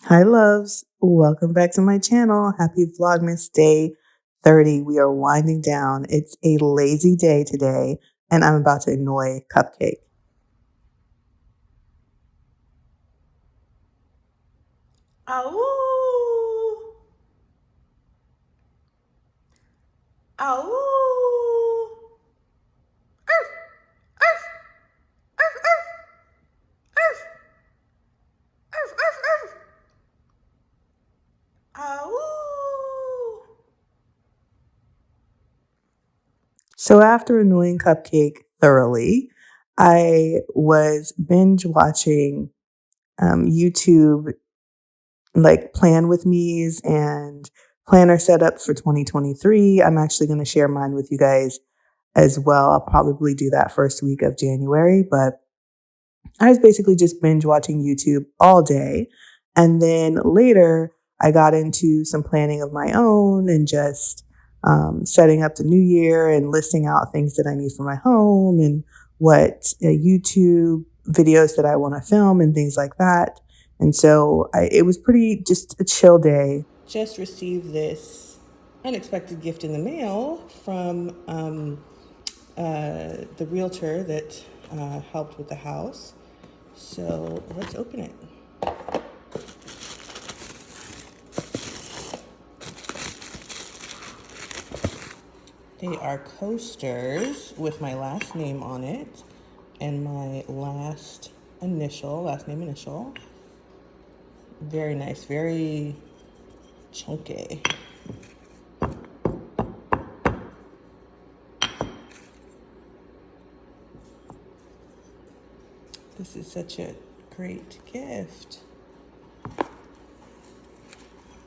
Hi, loves. Welcome back to my channel. Happy Vlogmas Day 30. We are winding down. It's a lazy day today, and I'm about to annoy Cupcake. Ow! Ow! Arf! Arf! Arf! Arf! Arf! Arf! Arf! Arf! Ow! So after annoying Cupcake thoroughly, I was binge watching YouTube like plan with me's and planner setups for 2023. I'm actually going to share mine with you guys as well. I'll probably do that first week of January, but I was basically just binge watching YouTube all day. And then later, I got into some planning of my own and just setting up the new year and listing out things that I need for my home and what YouTube videos that I want to film and things like that. And so it was pretty just a chill day. Just received this unexpected gift in the mail from the realtor that helped with the house. So let's open it. They are coasters with my last name on it and my last name initial. Very nice, very chunky. This is such a great gift.